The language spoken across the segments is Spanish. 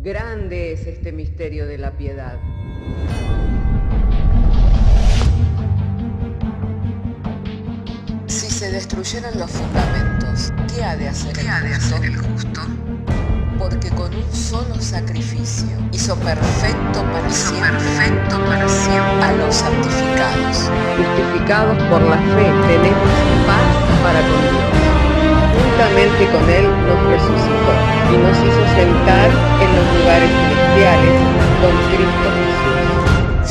Grande es este misterio de la piedad. Si se destruyeran los fundamentos, ¿qué ha de hacer el justo? Porque con un solo sacrificio hizo perfecto para siempre a los santificados. Justificados por la fe, tenemos paz para con Dios. Juntamente con Él nos resucitó y nos hizo sentar en los lugares celestiales con Cristo Jesús.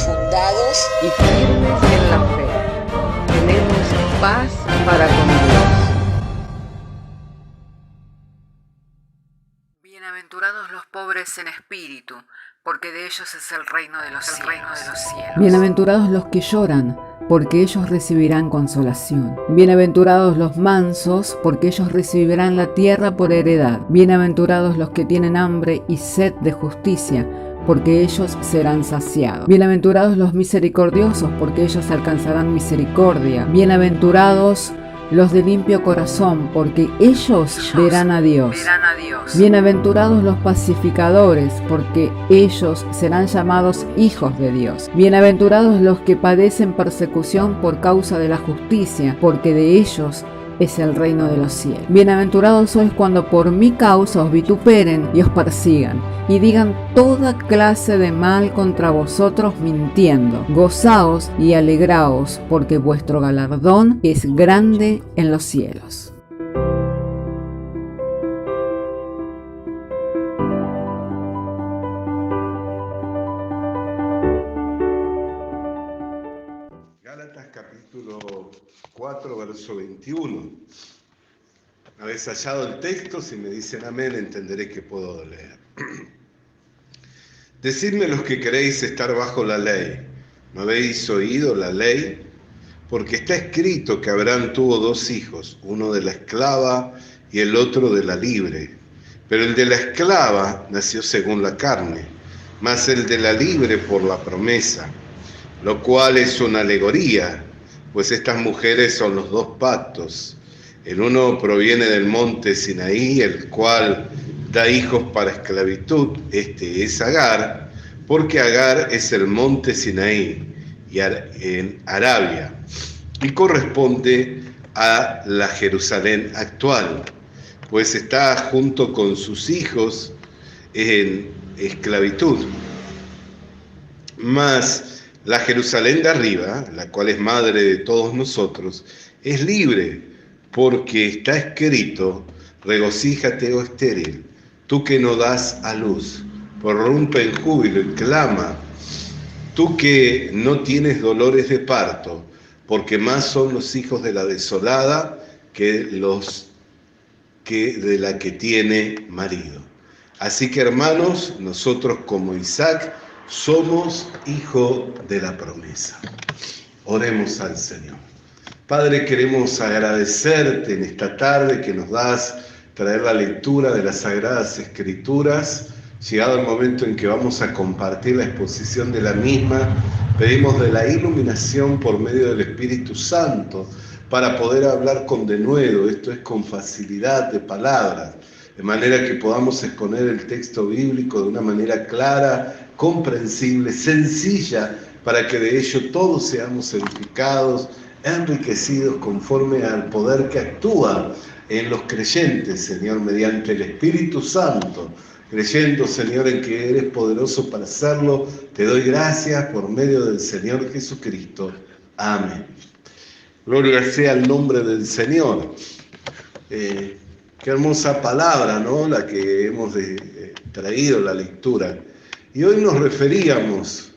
Fundados Y firmes en la fe, tenemos paz para con Dios. Bienaventurados los pobres en espíritu, porque de ellos es el reino de los cielos. Bienaventurados los que lloran, porque ellos recibirán consolación. Bienaventurados los mansos, porque ellos recibirán la tierra por heredad. Bienaventurados los que tienen hambre y sed de justicia, porque ellos serán saciados. Bienaventurados los misericordiosos, porque ellos alcanzarán misericordia. Bienaventurados los de limpio corazón, porque ellos verán a Dios. Bienaventurados los pacificadores, porque ellos serán llamados hijos de Dios. Bienaventurados los que padecen persecución por causa de la justicia, porque de ellos es el reino de los cielos. Bienaventurados sois cuando por mi causa os vituperen y os persigan, y digan toda clase de mal contra vosotros mintiendo. Gozaos y alegraos, porque vuestro galardón es grande en los cielos. Gálatas capítulo 4, verso 21. Una vez hallado el texto, si me dicen amén, entenderé que puedo leer. Decidme los que queréis estar bajo la ley, ¿no habéis oído la ley? Porque está escrito que Abraham tuvo dos hijos, uno de la esclava y el otro de la libre. Pero el de la esclava nació según la carne, mas el de la libre por la promesa, lo cual es una alegoría, pues estas mujeres son los dos pactos. El uno proviene del monte Sinaí, el cual da hijos para esclavitud, este es Agar, porque Agar es el monte Sinaí y en Arabia, y corresponde a la Jerusalén actual, pues está junto con sus hijos en esclavitud. Mas la Jerusalén de arriba, la cual es madre de todos nosotros, es libre, porque está escrito: regocíjate, oh estéril, tú que no das a luz, prorrumpe en júbilo y clama, tú que no tienes dolores de parto, porque más son los hijos de la desolada que los que de la que tiene marido. Así que, hermanos, nosotros como Isaac somos hijo de la promesa. Oremos al Señor. Padre, queremos agradecerte en esta tarde que nos das traer la lectura de las Sagradas Escrituras. Llegado el momento en que vamos a compartir la exposición de la misma, pedimos de la iluminación por medio del Espíritu Santo para poder hablar con denuedo, esto es con facilidad de palabras, de manera que podamos exponer el texto bíblico de una manera clara, comprensible, sencilla, para que de ello todos seamos edificados, enriquecidos conforme al poder que actúa en los creyentes, Señor, mediante el Espíritu Santo. Creyendo, Señor, en que eres poderoso para hacerlo, te doy gracias por medio del Señor Jesucristo. Amén. Gloria sea el nombre del Señor. Qué hermosa palabra, ¿no? La que hemos traído, la lectura. Y hoy nos referíamos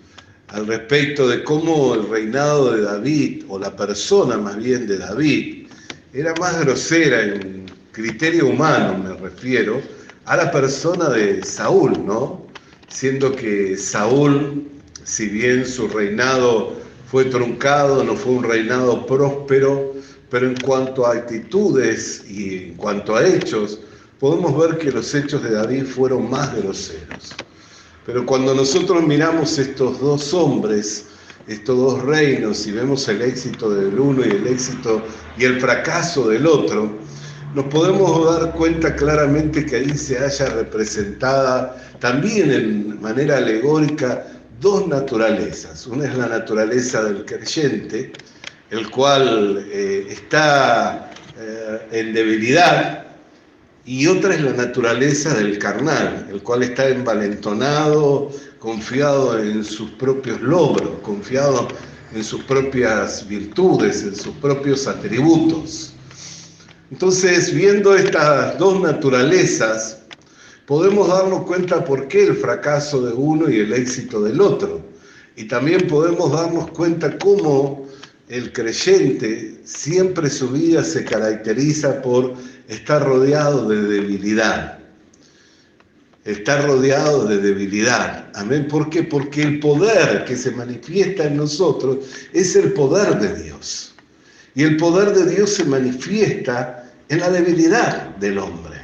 al respecto de cómo el reinado de David, o la persona más bien de David, era más grosera en criterio humano, me refiero, a la persona de Saúl, ¿no? Siendo que Saúl, si bien su reinado fue truncado, no fue un reinado próspero, pero en cuanto a actitudes y en cuanto a hechos, podemos ver que los hechos de David fueron más groseros. Pero cuando nosotros miramos estos dos hombres, estos dos reinos, y vemos el éxito del uno y el éxito y el fracaso del otro, nos podemos dar cuenta claramente que ahí se halla representada también en manera alegórica dos naturalezas. Una es la naturaleza del creyente, el cual está en debilidad, y otra es la naturaleza del carnal, el cual está envalentonado, confiado en sus propios logros, confiado en sus propias virtudes, en sus propios atributos. Entonces, viendo estas dos naturalezas, podemos darnos cuenta por qué el fracaso de uno y el éxito del otro. Y también podemos darnos cuenta cómo el creyente siempre su vida se caracteriza por estar rodeado de debilidad. Estar rodeado de debilidad. Amén. ¿Por qué? Porque el poder que se manifiesta en nosotros es el poder de Dios. Y el poder de Dios se manifiesta en la debilidad del hombre.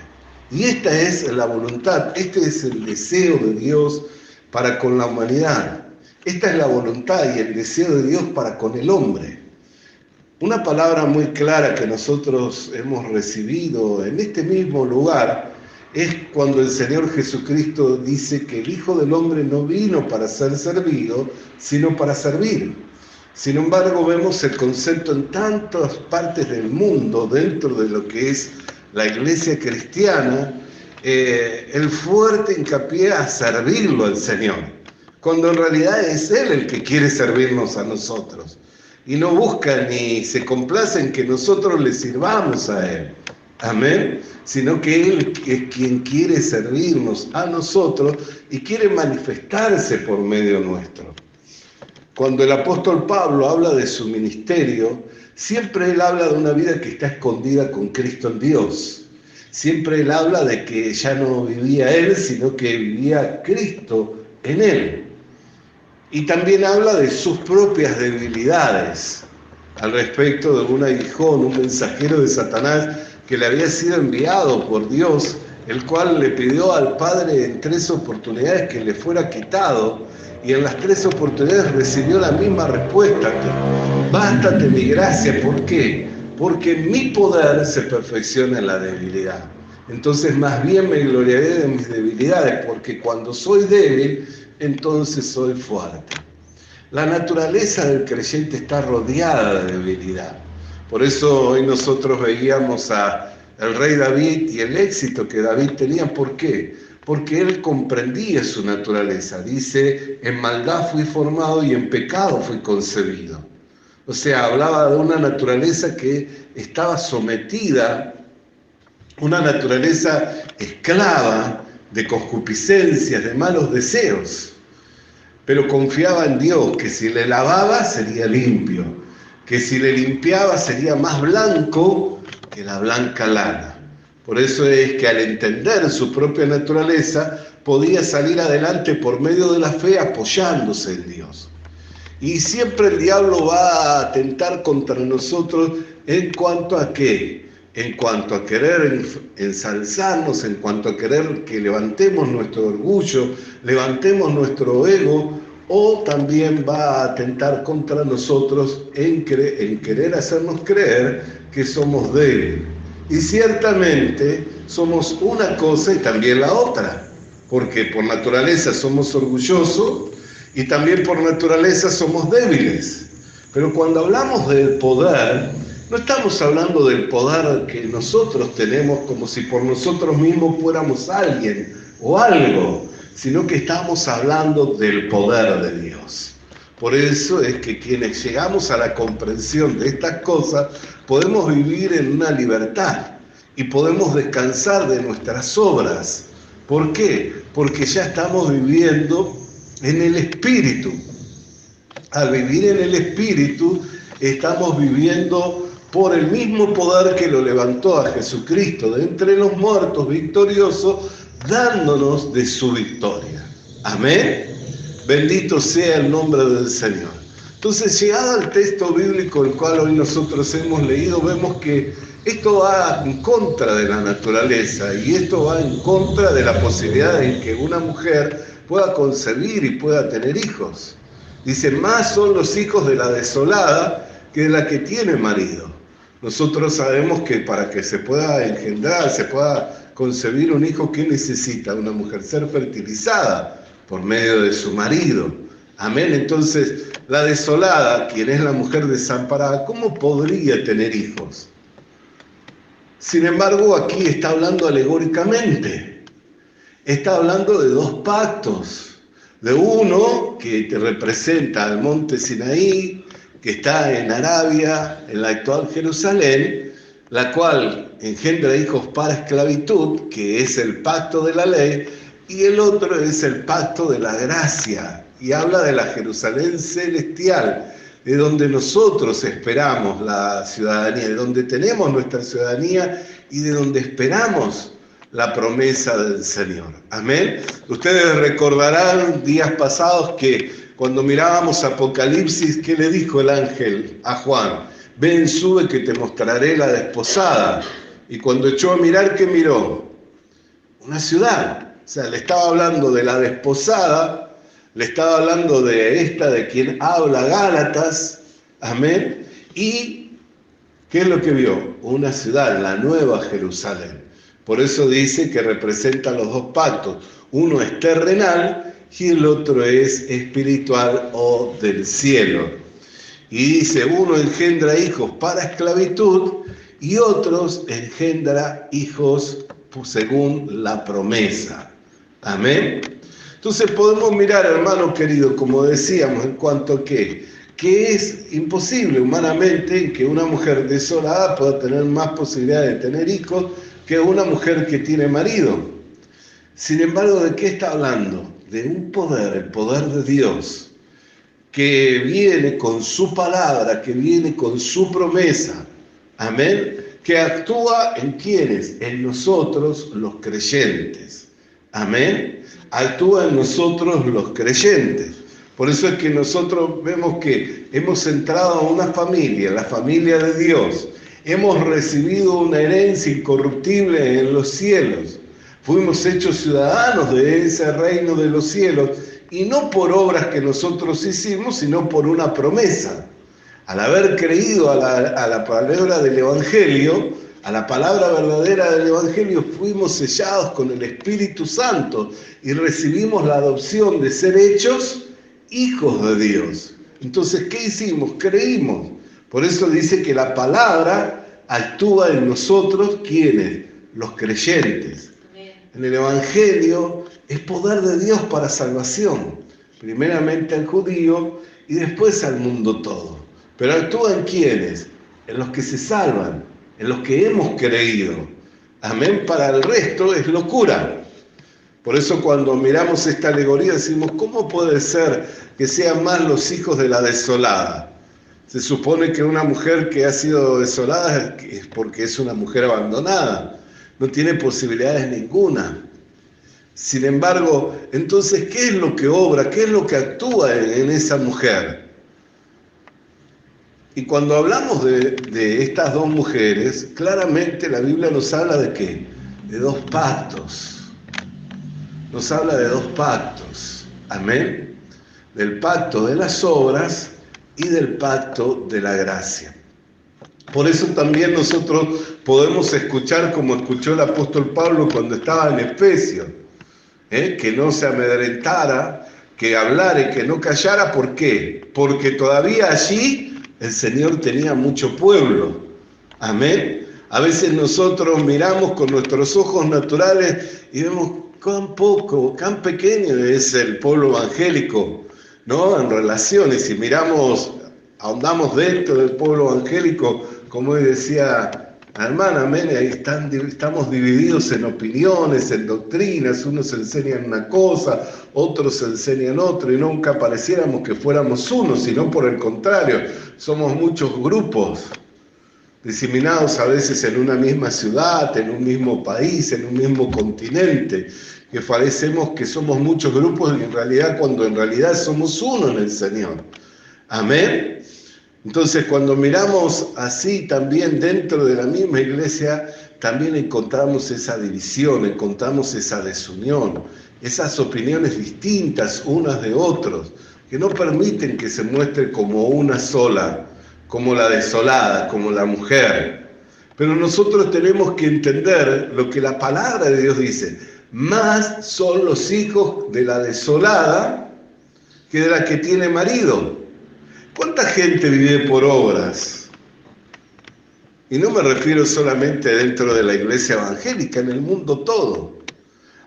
Y esta es la voluntad, este es el deseo de Dios para con la humanidad. Esta es la voluntad y el deseo de Dios para con el hombre. Una palabra muy clara que nosotros hemos recibido en este mismo lugar es cuando el Señor Jesucristo dice que el Hijo del Hombre no vino para ser servido, sino para servir. Sin embargo, vemos el concepto en tantas partes del mundo, dentro de lo que es la iglesia cristiana, el fuerte hincapié a servirlo al Señor, cuando en realidad es Él el que quiere servirnos a nosotros. Y no busca ni se complace en que nosotros le sirvamos a Él. Amén. Sino que Él es quien quiere servirnos a nosotros y quiere manifestarse por medio nuestro. Cuando el apóstol Pablo habla de su ministerio, siempre él habla de una vida que está escondida con Cristo en Dios. Siempre él habla de que ya no vivía él, sino que vivía Cristo en él. Y también habla de sus propias debilidades al respecto de un aguijón, un mensajero de Satanás que le había sido enviado por Dios, el cual le pidió al Padre en 3 oportunidades que le fuera quitado, y en las 3 oportunidades recibió la misma respuesta: bástate mi gracia. ¿Por qué? Porque mi poder se perfecciona en la debilidad. Entonces más bien me gloriaré de mis debilidades, porque cuando soy débil, entonces soy fuerte. La naturaleza del creyente está rodeada de debilidad. Por eso hoy nosotros veíamos al rey David y el éxito que David tenía. ¿Por qué? Porque él comprendía su naturaleza. Dice, en maldad fui formado y en pecado fui concebido. O sea, hablaba de una naturaleza que estaba sometida, una naturaleza esclava de concupiscencias, de malos deseos. Pero confiaba en Dios, que si le lavaba sería limpio, que si le limpiaba sería más blanco que la blanca lana. Por eso es que al entender su propia naturaleza, podía salir adelante por medio de la fe apoyándose en Dios. Y siempre el diablo va a atentar contra nosotros en cuanto a ¿qué? En cuanto a querer ensalzarnos, en cuanto a querer que levantemos nuestro orgullo, levantemos nuestro ego, o también va a atentar contra nosotros en querer hacernos creer que somos débiles. Y ciertamente somos una cosa y también la otra, porque por naturaleza somos orgullosos y también por naturaleza somos débiles. Pero cuando hablamos del poder, no estamos hablando del poder que nosotros tenemos como si por nosotros mismos fuéramos alguien o algo, sino que estamos hablando del poder de Dios. Por eso es que quienes llegamos a la comprensión de estas cosas, podemos vivir en una libertad y podemos descansar de nuestras obras. ¿Por qué? Porque ya estamos viviendo en el Espíritu. Al vivir en el Espíritu, estamos viviendo por el mismo poder que lo levantó a Jesucristo de entre los muertos, victorioso, dándonos de su victoria. Amén. Bendito sea el nombre del Señor. Entonces, llegado al texto bíblico el cual hoy nosotros hemos leído, vemos que esto va en contra de la naturaleza y esto va en contra de la posibilidad de que una mujer pueda concebir y pueda tener hijos. Dice, más son los hijos de la desolada que de la que tiene marido. nosotros sabemos que para que se pueda engendrar, se pueda concebir un hijo, ¿qué necesita una mujer? Ser fertilizada por medio de su marido. Amén. Entonces, la desolada, quien es la mujer desamparada, ¿cómo podría tener hijos? Sin embargo, aquí está hablando alegóricamente. Está hablando de dos pactos. De uno que te representa al monte Sinaí, que está en Arabia, en la actual Jerusalén, la cual engendra hijos para esclavitud, que es el pacto de la ley, y el otro es el pacto de la gracia, y habla de la Jerusalén celestial, de donde nosotros esperamos la ciudadanía, de donde tenemos nuestra ciudadanía y de donde esperamos la promesa del Señor. Amén. Ustedes recordarán días pasados que cuando mirábamos Apocalipsis, ¿qué le dijo el ángel a Juan? Ven, sube que te mostraré la desposada. Y cuando echó a mirar, ¿qué miró? Una ciudad. O sea, le estaba hablando de la desposada, le estaba hablando de esta, de quien habla Gálatas. Amén. ¿Y qué es lo que vio? Una ciudad, la nueva Jerusalén. Por eso dice que representa los dos pactos. Uno es terrenal y el otro es espiritual o del cielo. Y dice, uno engendra hijos para esclavitud y otros engendra hijos según la promesa. Amén. Entonces podemos mirar, hermano querido, como decíamos, en cuanto a que es imposible humanamente que una mujer desolada pueda tener más posibilidades de tener hijos que una mujer que tiene marido. Sin embargo, ¿de qué está hablando? De un poder, el poder de Dios, que viene con su palabra, que viene con su promesa. Amén. Que actúa en ¿quiénes? En nosotros los creyentes. Amén. Actúa en nosotros los creyentes. Por eso es que nosotros vemos que hemos entrado a una familia, la familia de Dios. Hemos recibido una herencia incorruptible en los cielos. Fuimos hechos ciudadanos de ese reino de los cielos, y no por obras que nosotros hicimos, sino por una promesa. Al haber creído a la palabra del Evangelio, a la palabra verdadera del Evangelio, fuimos sellados con el Espíritu Santo y recibimos la adopción de ser hechos hijos de Dios. Entonces, ¿qué hicimos? Creímos. Por eso dice que la palabra actúa en nosotros, ¿quiénes? Los creyentes. En el Evangelio es poder de Dios para salvación. Primeramente al judío y después al mundo todo. Pero actúa en ¿quiénes? En los que se salvan, en los que hemos creído. Amén. Para el resto es locura. Por eso cuando miramos esta alegoría decimos, ¿cómo puede ser que sean más los hijos de la desolada? Se supone que una mujer que ha sido desolada es porque es una mujer abandonada. No tiene posibilidades ninguna. Sin embargo, entonces, ¿qué es lo que obra? ¿Qué es lo que actúa en esa mujer? Y cuando hablamos de estas dos mujeres, claramente la Biblia nos habla de ¿qué? De dos pactos. Nos habla de dos pactos. Amén. Del pacto de las obras y del pacto de la gracia. Por eso también nosotros podemos escuchar como escuchó el apóstol Pablo cuando estaba en Efesios, que no se amedrentara, que hablara y que no callara. ¿Por qué? Porque todavía allí el Señor tenía mucho pueblo. Amén. A veces nosotros miramos con nuestros ojos naturales y vemos cuán poco, cuán pequeño es el pueblo evangélico, ¿no? En relaciones, si miramos, ahondamos dentro del pueblo evangélico, como hoy decía la hermana, amén, ahí estamos divididos en opiniones, en doctrinas, unos enseñan una cosa, otros enseñan otra, y nunca pareciéramos que fuéramos uno, sino por el contrario, somos muchos grupos, diseminados a veces en una misma ciudad, en un mismo país, en un mismo continente, que parecemos que somos muchos grupos y cuando en realidad somos uno en el Señor. Amén. Entonces, cuando miramos así también dentro de la misma iglesia, también encontramos esa división, encontramos esa desunión, esas opiniones distintas unas de otros, que no permiten que se muestre como una sola como la desolada, como la mujer. Pero nosotros tenemos que entender lo que la palabra de Dios dice. Más son los hijos de la desolada que de la que tiene marido. ¿Cuánta gente vive por obras? Y no me refiero solamente dentro de la iglesia evangélica, en el mundo todo.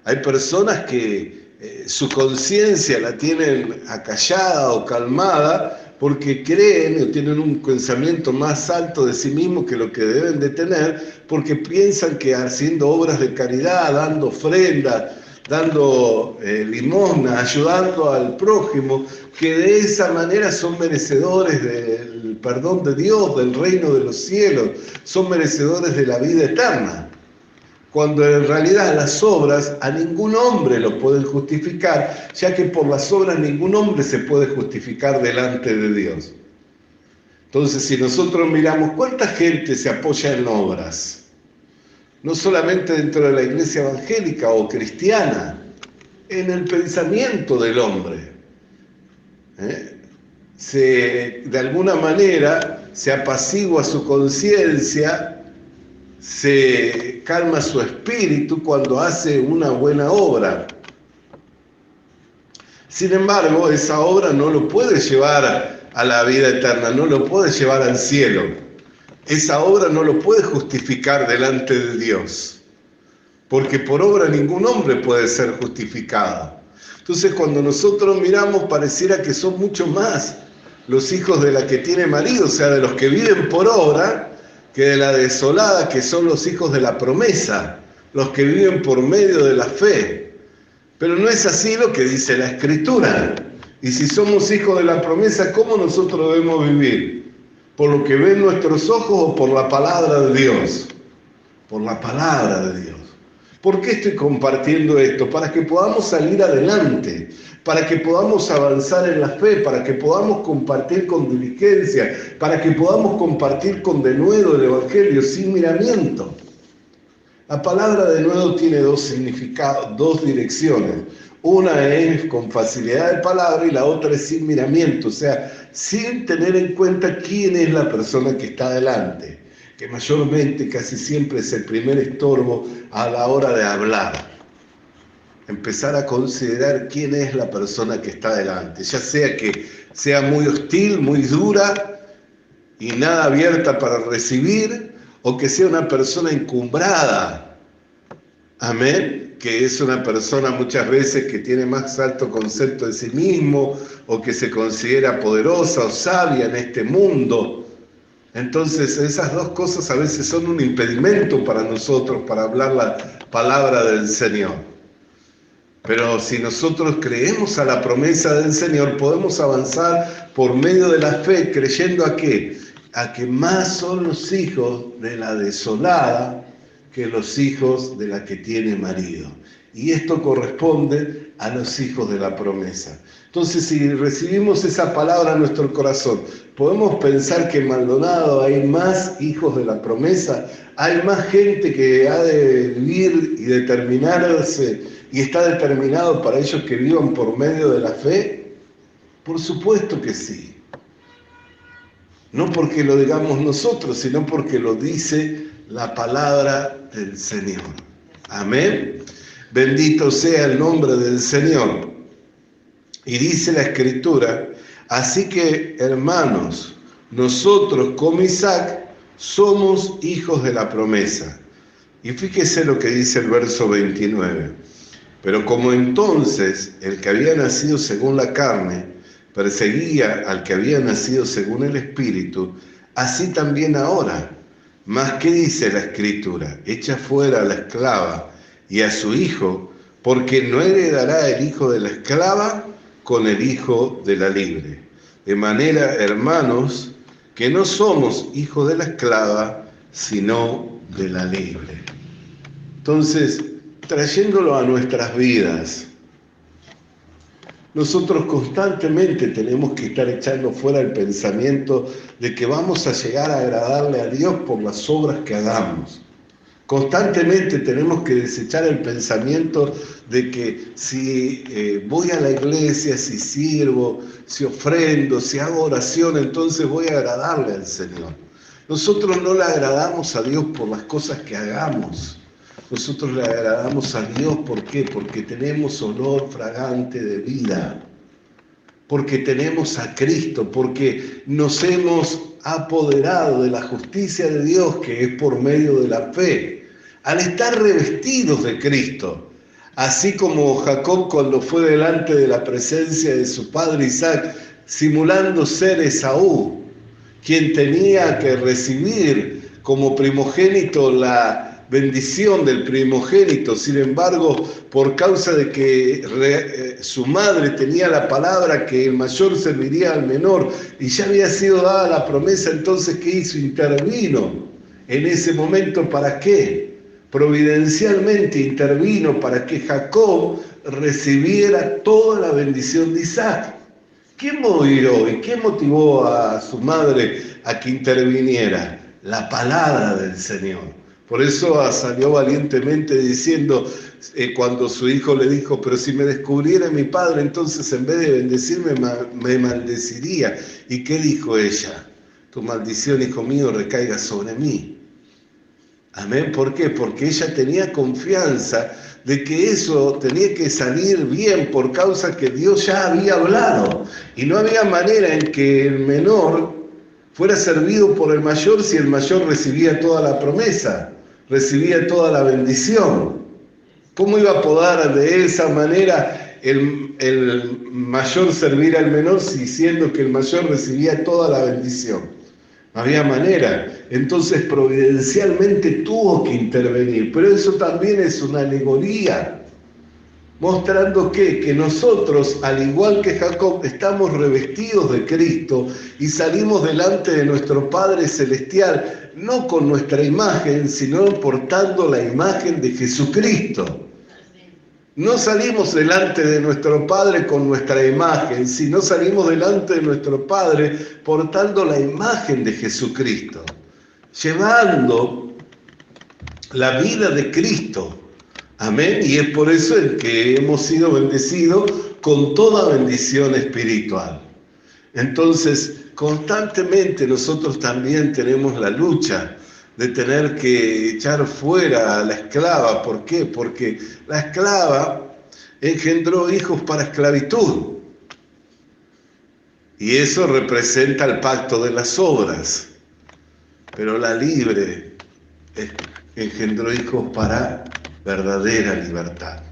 Hay personas que su conciencia la tienen acallada o calmada porque creen o tienen un pensamiento más alto de sí mismos que lo que deben de tener, porque piensan que haciendo obras de caridad, dando ofrenda, dando limosna, ayudando al prójimo, que de esa manera son merecedores del perdón de Dios, del reino de los cielos, son merecedores de la vida eterna. Cuando en realidad las obras a ningún hombre lo pueden justificar, ya que por las obras ningún hombre se puede justificar delante de Dios. Entonces, si nosotros miramos cuánta gente se apoya en obras, no solamente dentro de la iglesia evangélica o cristiana, en el pensamiento del hombre, de alguna manera se apacigua su conciencia, se calma su espíritu cuando hace una buena obra. Sin embargo, esa obra no lo puede llevar a la vida eterna, no lo puede llevar al cielo. Esa obra no lo puede justificar delante de Dios, porque por obra ningún hombre puede ser justificado. Entonces, cuando nosotros miramos, pareciera que son mucho más los hijos de la que tiene marido, o sea, de los que viven por obra, que de la desolada, que son los hijos de la promesa, los que viven por medio de la fe. Pero no es así lo que dice la Escritura. Y si somos hijos de la promesa, ¿cómo nosotros debemos vivir? ¿Por lo que ven nuestros ojos o por la palabra de Dios? Por la palabra de Dios. ¿Por qué estoy compartiendo esto? Para que podamos salir adelante, para que podamos avanzar en la fe, para que podamos compartir con diligencia, para que podamos compartir con denuedo el Evangelio sin miramiento. La palabra denuedo tiene dos significados, dos direcciones. Una es con facilidad de palabra y la otra es sin miramiento, o sea, sin tener en cuenta quién es la persona que está delante, que mayormente casi siempre es el primer estorbo a la hora de hablar. Empezar a considerar quién es la persona que está delante, ya sea que sea muy hostil, muy dura y nada abierta para recibir, o que sea una persona encumbrada, amén, que es una persona muchas veces que tiene más alto concepto de sí mismo, o que se considera poderosa o sabia en este mundo. Entonces esas dos cosas a veces son un impedimento para nosotros para hablar la palabra del Señor. Pero si nosotros creemos a la promesa del Señor, podemos avanzar por medio de la fe, creyendo ¿a qué? A que más son los hijos de la desolada que los hijos de la que tiene marido. Y esto corresponde a los hijos de la promesa. Entonces, si recibimos esa palabra en nuestro corazón, podemos pensar que en Maldonado hay más hijos de la promesa, hay más gente que ha de vivir y determinarse, y está determinado para ellos que vivan por medio de la fe. Por supuesto que sí. No porque lo digamos nosotros, sino porque lo dice la palabra del Señor. Amén. Bendito sea el nombre del Señor. Y dice la Escritura, así que, hermanos, nosotros como Isaac somos hijos de la promesa. Y fíjese lo que dice el verso 29. Pero como entonces el que había nacido según la carne perseguía al que había nacido según el Espíritu, así también ahora. Mas, ¿qué dice la Escritura? Echa fuera a la esclava y a su hijo, porque no heredará el hijo de la esclava con el hijo de la libre. De manera, hermanos, que no somos hijos de la esclava, sino de la libre. Entonces, trayéndolo a nuestras vidas, nosotros constantemente tenemos que estar echando fuera el pensamiento de que vamos a llegar a agradarle a Dios por las obras que hagamos. Constantemente tenemos que desechar el pensamiento de que si voy a la iglesia, si sirvo, si ofrendo, si hago oración, entonces voy a agradarle al Señor. Nosotros no le agradamos a Dios por las cosas que hagamos. Nosotros le agradamos a Dios, ¿por qué? Porque tenemos olor fragante de vida. Porque tenemos a Cristo, porque nos hemos apoderado de la justicia de Dios, que es por medio de la fe. Al estar revestidos de Cristo, así como Jacob cuando fue delante de la presencia de su padre Isaac, simulando ser Esaú, quien tenía que recibir como primogénito la bendición del primogénito. Sin embargo, por causa de que su madre tenía la palabra que el mayor serviría al menor y ya había sido dada la promesa, entonces ¿qué hizo? Intervino en ese momento. ¿Para qué? Providencialmente intervino para que Jacob recibiera toda la bendición de Isaac. ¿Quién movió y qué motivó a su madre a que interviniera? La palabra del Señor. Por eso salió valientemente diciendo, cuando su hijo le dijo, pero si me descubriera mi padre, entonces en vez de bendecirme, me maldeciría. ¿Y qué dijo ella? Tu maldición, hijo mío, recaiga sobre mí. Amén. ¿Por qué? Porque ella tenía confianza de que eso tenía que salir bien por causa que Dios ya había hablado. Y no había manera en que el menor fuera servido por el mayor si el mayor recibía toda la promesa, recibía toda la bendición. ¿Cómo iba a poder de esa manera el mayor servir al menor si siendo que el mayor recibía toda la bendición? No había manera. Entonces providencialmente tuvo que intervenir. Pero eso también es una alegoría, mostrando que nosotros, al igual que Jacob, estamos revestidos de Cristo y salimos delante de nuestro Padre Celestial, no con nuestra imagen, sino portando la imagen de Jesucristo. No salimos delante de nuestro Padre con nuestra imagen, sino salimos delante de nuestro Padre portando la imagen de Jesucristo, llevando la vida de Cristo. Amén. Y es por eso en que hemos sido bendecidos con toda bendición espiritual. Entonces, constantemente nosotros también tenemos la lucha de tener que echar fuera a la esclava. ¿Por qué? Porque la esclava engendró hijos para esclavitud. Y eso representa el pacto de las obras. Pero la libre engendró hijos para verdadera libertad.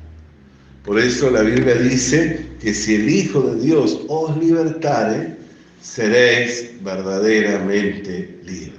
Por eso la Biblia dice que si el Hijo de Dios os libertare, seréis verdaderamente libres.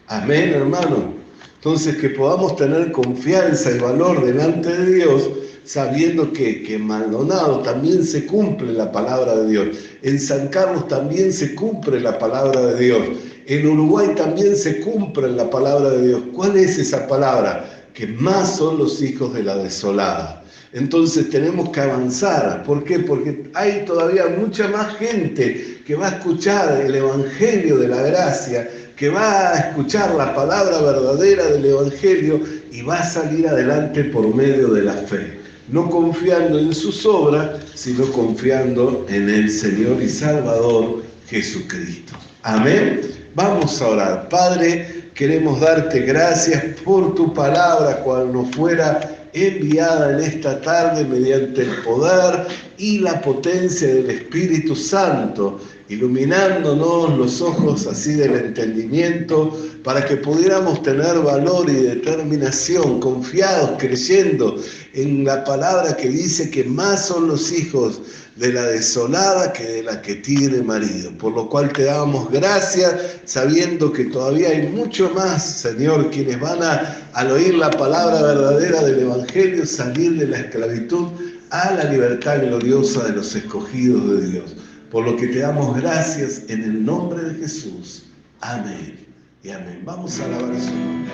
Amén, hermano. Entonces, que podamos tener confianza y valor delante de Dios, sabiendo que en Maldonado también se cumple la palabra de Dios. En San Carlos también se cumple la palabra de Dios. En Uruguay también se cumple la palabra de Dios. ¿Cuál es esa palabra? Que más son los hijos de la desolada. Entonces tenemos que avanzar. ¿Por qué? Porque hay todavía mucha más gente que va a escuchar el Evangelio de la gracia, que va a escuchar la palabra verdadera del Evangelio y va a salir adelante por medio de la fe. No confiando en sus obras, sino confiando en el Señor y Salvador Jesucristo. Amén. Vamos a orar. Padre, queremos darte gracias por tu palabra, cual nos fuera enviada en esta tarde mediante el poder y la potencia del Espíritu Santo, iluminándonos los ojos así del entendimiento, para que pudiéramos tener valor y determinación, confiados, creyendo en la palabra que dice que más son los hijos de la desolada que de la que tiene marido. Por lo cual te damos gracias, sabiendo que todavía hay mucho más, Señor, quienes van al oír la palabra verdadera del Evangelio, salir de la esclavitud a la libertad gloriosa de los escogidos de Dios. Por lo que te damos gracias en el nombre de Jesús. Amén y amén. Vamos a alabar su nombre.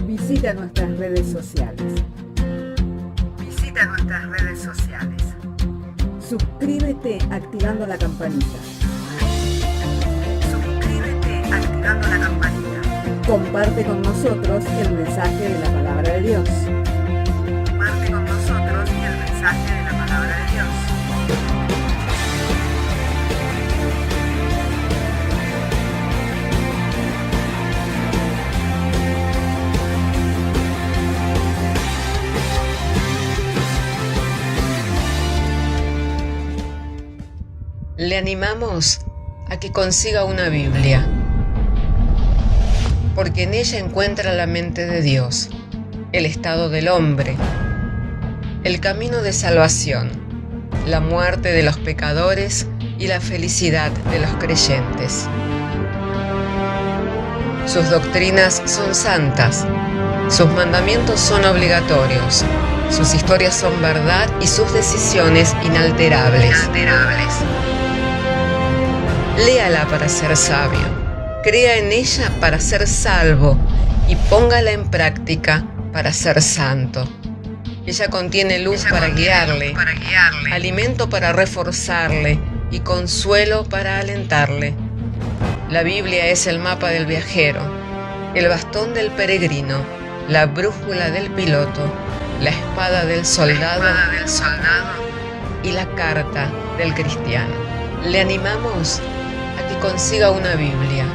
Visita nuestras redes sociales. Suscríbete activando la campanita. Comparte con nosotros el mensaje de la palabra de Dios. Le animamos a que consiga una Biblia, porque en ella encuentra la mente de Dios, el estado del hombre, el camino de salvación, la muerte de los pecadores y la felicidad de los creyentes. Sus doctrinas son santas, sus mandamientos son obligatorios, sus historias son verdad y sus decisiones inalterables. Léala para ser sabio, crea en ella para ser salvo y póngala en práctica para ser santo. Ella contiene luz para guiarle, alimento para reforzarle y consuelo para alentarle. La Biblia es el mapa del viajero, el bastón del peregrino, la brújula del piloto, la espada del soldado y la carta del cristiano. Le animamos a que consiga una Biblia,